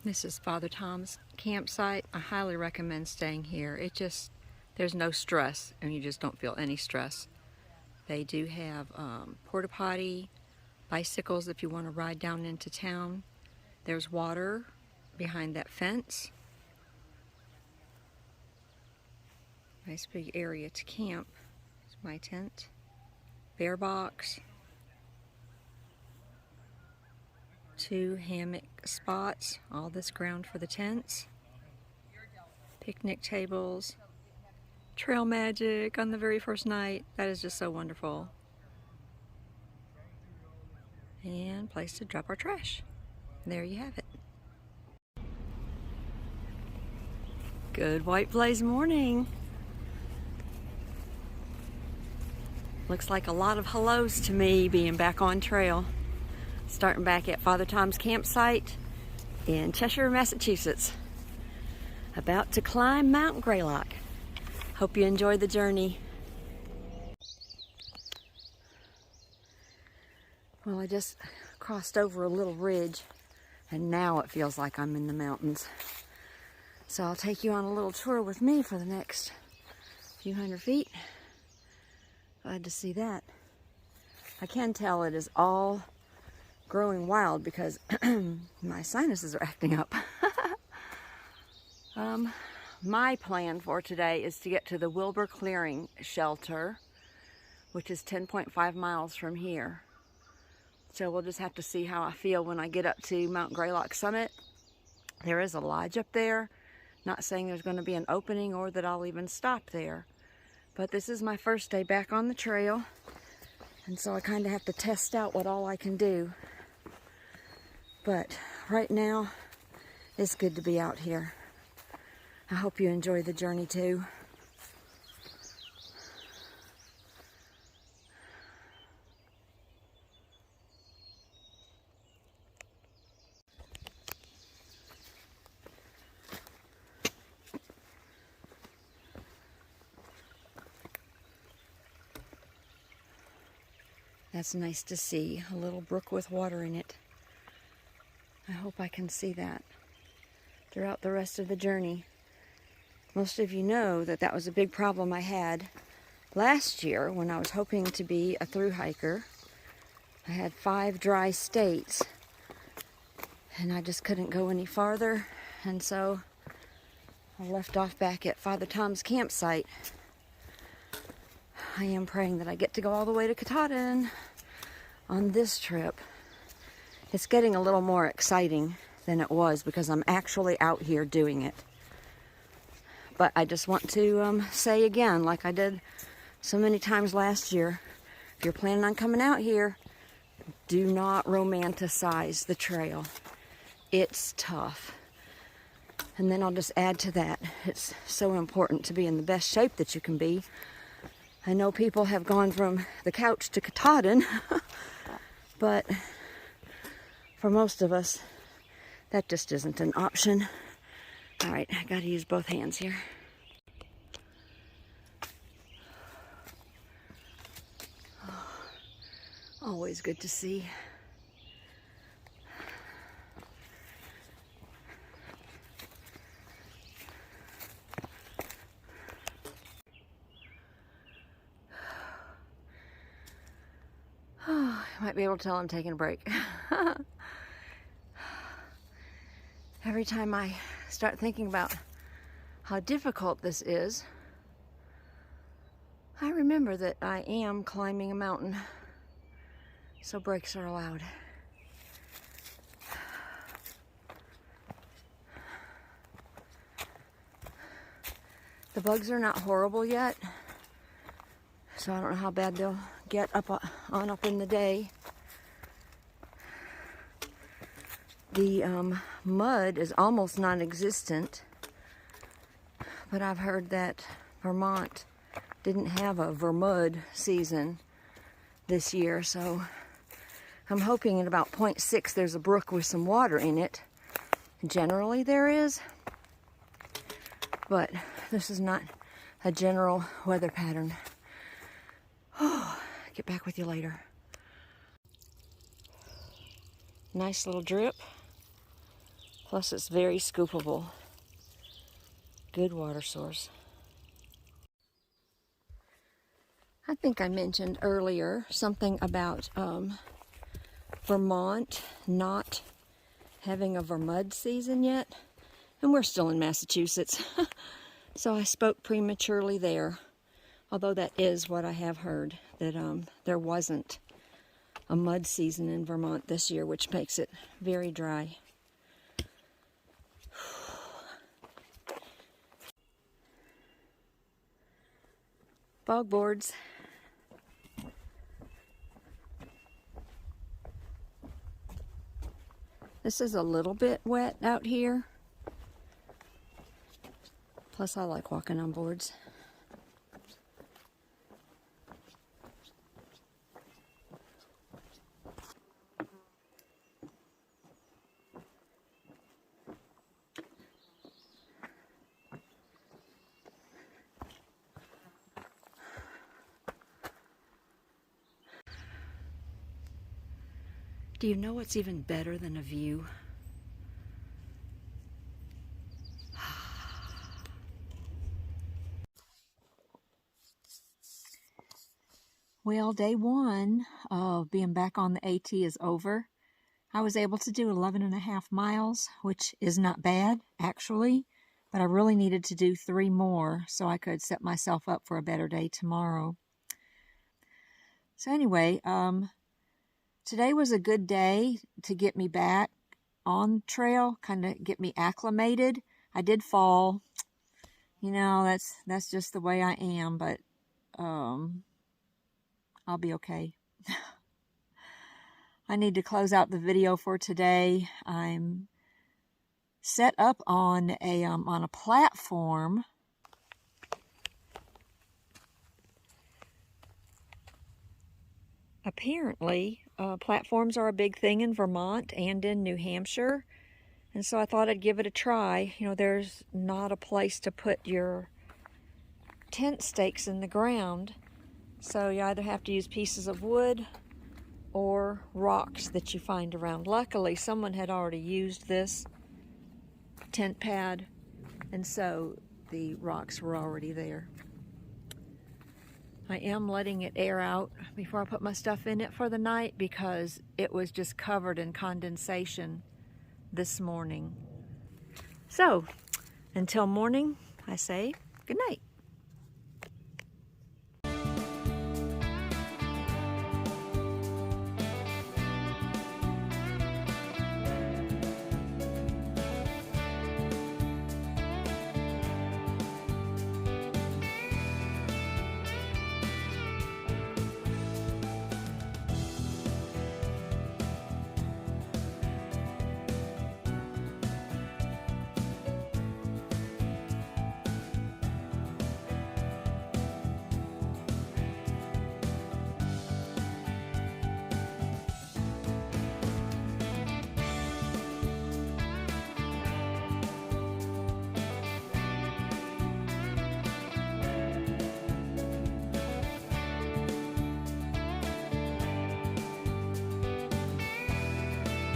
This is Father Tom's campsite. I highly recommend staying here. There's no stress, and you just don't feel any stress. They do have porta potty, bicycles if you want to ride down into town. There's water behind that fence. Nice big area to camp. It's my tent. Bear box. 2 hammock spots. All this ground for the tents. Picnic tables. Trail magic on the very first night. That is just so wonderful. And place to drop our trash. There you have it. Good White Blaze morning. Looks like a lot of hellos to me being back on trail. Starting back at Father Tom's campsite in Cheshire, Massachusetts. About to climb Mount Greylock. Hope you enjoy the journey. Well, I just crossed over a little ridge and now it feels like I'm in the mountains. So I'll take you on a little tour with me for the next few hundred feet. Glad to see that. I can tell it is all growing wild because my sinuses are acting up. My plan for today is to get to the Wilbur Clearing Shelter, which is 10.5 miles from here. So we'll just have to see how I feel when I get up to Mount Greylock Summit. There is a lodge up there. Not saying there's going to be an opening or that I'll even stop there. But this is my first day back on the trail. And so I kind of have to test out what all I can do. But right now, it's good to be out here. I hope you enjoy the journey too. That's nice to see, a little brook with water in it. I hope I can see that throughout the rest of the journey. Most of you know that that was a big problem I had last year when I was hoping to be a thru hiker. I had 5 dry states and I just couldn't go any farther, and so I left off back at Father Tom's campsite. I am praying that I get to go all the way to Katahdin on this trip. It's getting a little more exciting than it was because I'm actually out here doing it. But I just want to say again, like I did so many times last year, if you're planning on coming out here, do not romanticize the trail. It's tough. And then I'll just add to that, it's so important to be in the best shape that you can be. I know people have gone from the couch to Katahdin, but for most of us, that just isn't an option. All right, I gotta use both hands here. Oh, always good to see. Oh, I might be able to tell I'm taking a break. Every time I start thinking about how difficult this is, I remember that I am climbing a mountain, so breaks are allowed. The bugs are not horrible yet, so I don't know how bad they'll get up in the day. The mud is almost non-existent, but I've heard that Vermont didn't have a vermud season this year, so I'm hoping at about 0.6 there's a brook with some water in it. Generally there is, but this is not a general weather pattern. Oh, get back with you later. Nice little drip. Plus it's very scoopable. Good water source. I think I mentioned earlier something about Vermont not having a vermouth season yet. And we're still in Massachusetts. So I spoke prematurely there. Although that is what I have heard, that there wasn't a mud season in Vermont this year, which makes it very dry. Bog boards. This is a little bit wet out here. Plus I like walking on boards. Do you know what's even better than a view? Well, day one of being back on the AT is over. I was able to do 11.5 miles, which is not bad, actually, but I really needed to do 3 more so I could set myself up for a better day tomorrow. So anyway, today was a good day to get me back on trail, kind of get me acclimated. I did fall. You know, that's just the way I am, but I'll be okay. I need to close out the video for today. I'm set up on a platform. Apparently, platforms are a big thing in Vermont and in New Hampshire, and so I thought I'd give it a try. You know, there's not a place to put your tent stakes in the ground, so you either have to use pieces of wood or rocks that you find around. Luckily, someone had already used this tent pad, and so the rocks were already there. I am letting it air out before I put my stuff in it for the night because it was just covered in condensation this morning. So, until morning, I say good night.